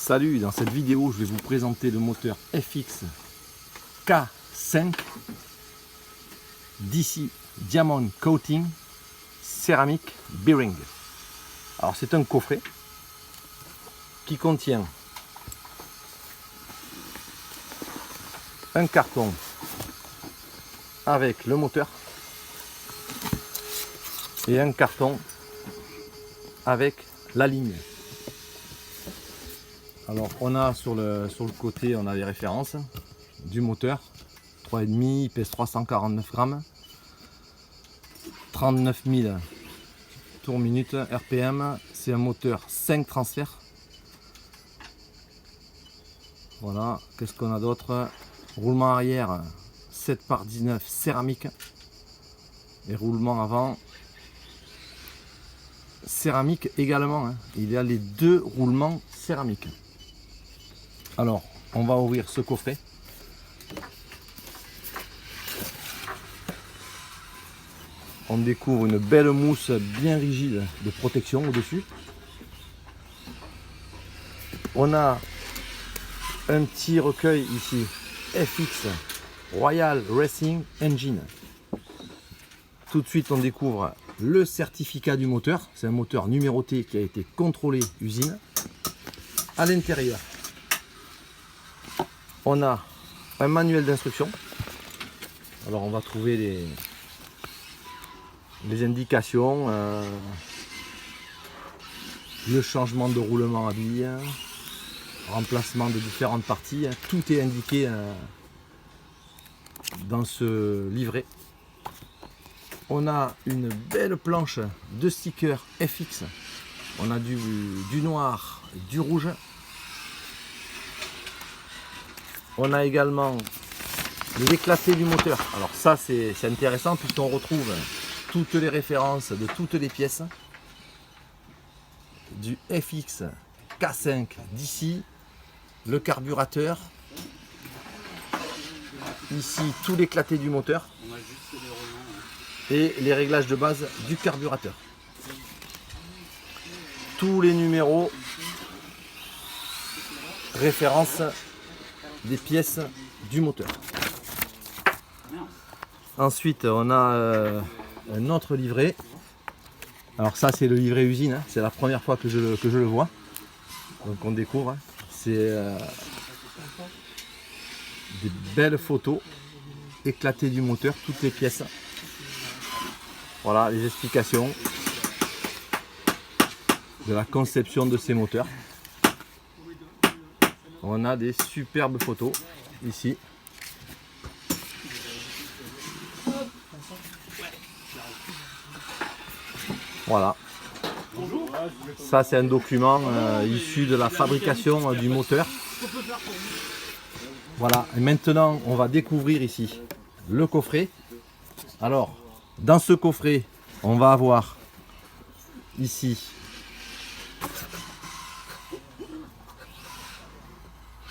Salut, dans cette vidéo je vais vous présenter le moteur FX K5 DC Diamond Coating Ceramic Bearing. Alors c'est un coffret qui contient un carton avec le moteur et un carton avec la ligne. Alors on a sur le côté, on a les références du moteur, 3,5, il pèse 349 grammes, 39 000 tours minute, RPM, c'est un moteur 5 transferts. Voilà, qu'est-ce qu'on a d'autre? Roulement arrière 7 par 19 céramique et roulement avant céramique également, hein. Il y a les deux roulements céramiques. Alors, on va ouvrir ce coffret. On découvre une belle mousse bien rigide de protection au-dessus. On a un petit recueil ici, FX Royal Racing Engine. Tout de suite, on découvre le certificat du moteur. C'est un moteur numéroté qui a été contrôlé usine. À l'intérieur, on a un manuel d'instruction. Alors on va trouver les indications, le changement de roulement à billes, remplacement de différentes parties. Tout est indiqué dans ce livret. On a une belle planche de stickers FX. On a du noir, du rouge. On a également l'éclaté du moteur. Alors ça c'est intéressant puisqu'on retrouve toutes les références de toutes les pièces du FX K5 d'ici, le carburateur, ici tout l'éclaté du moteur et les réglages de base du carburateur. Tous les numéros, référence des pièces du moteur. Ensuite on a un autre livret. Alors ça c'est le livret usine, hein. C'est la première fois que je le vois. Donc on découvre, hein. C'est des belles photos éclatées du moteur, toutes les pièces. Voilà les explications de la conception de ces moteurs. On a des superbes photos ici. Voilà. Ça c'est un document issu de la fabrication du moteur. Voilà. Et maintenant on va découvrir ici le coffret. Alors dans ce coffret on va avoir ici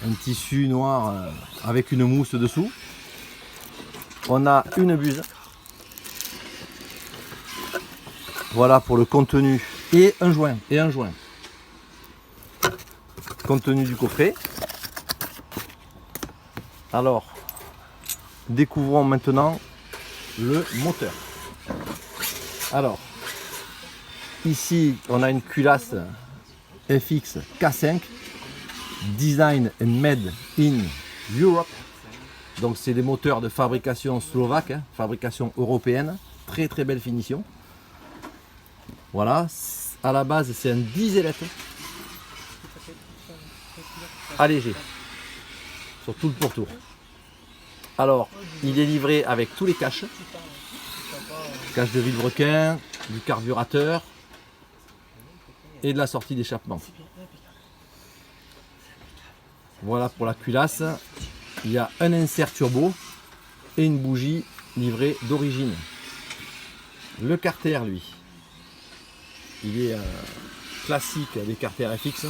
un tissu noir avec une mousse dessous. On a une buse. Voilà pour le contenu et un joint. Contenu du coffret. Alors, découvrons maintenant le moteur. Alors, ici on a une culasse FX K5 Design and Made in Europe. Donc c'est des moteurs de fabrication slovaque, hein, fabrication européenne. Très très belle finition. Voilà, à la base c'est un dieselette allégé sur tout le pourtour. Alors il est livré avec tous les caches de vilebrequin, du carburateur et de la sortie d'échappement. Voilà pour la culasse. Il y a un insert turbo et une bougie livrée d'origine. Le carter, lui, il est classique des carters FX.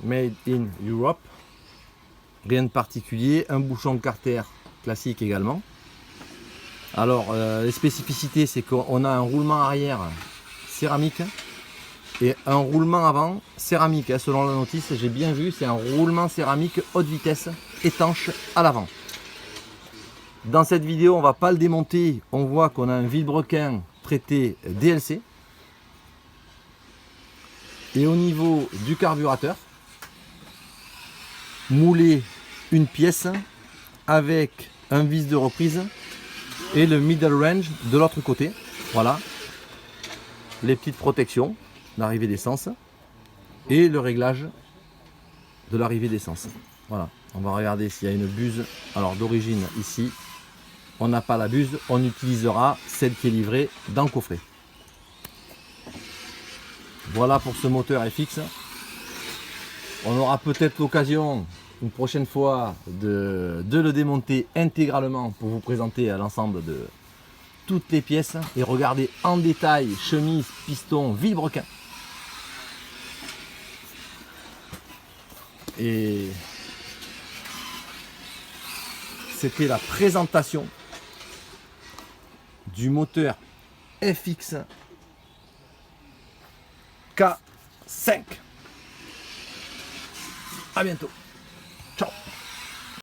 Made in Europe. Rien de particulier. Un bouchon de carter classique également. Alors, les spécificités, c'est qu'on a un roulement arrière céramique Et un roulement avant céramique, hein, selon la notice, j'ai bien vu, c'est un roulement céramique haute vitesse, étanche à l'avant. Dans cette vidéo, on va pas le démonter, on voit qu'on a un vilebrequin traité DLC. Et au niveau du carburateur, moulé une pièce avec un vis de reprise et le middle range de l'autre côté. Voilà, les petites protections d'arrivée d'essence et le réglage de l'arrivée d'essence. Voilà, on va regarder s'il y a une buse. Alors d'origine ici, on n'a pas la buse, on utilisera celle qui est livrée dans le coffret. Voilà pour ce moteur FX. On aura peut-être l'occasion une prochaine fois de le démonter intégralement pour vous présenter l'ensemble de toutes les pièces et regarder en détail chemise, piston, vilebrequin. Et c'était la présentation du moteur FX K5. À bientôt.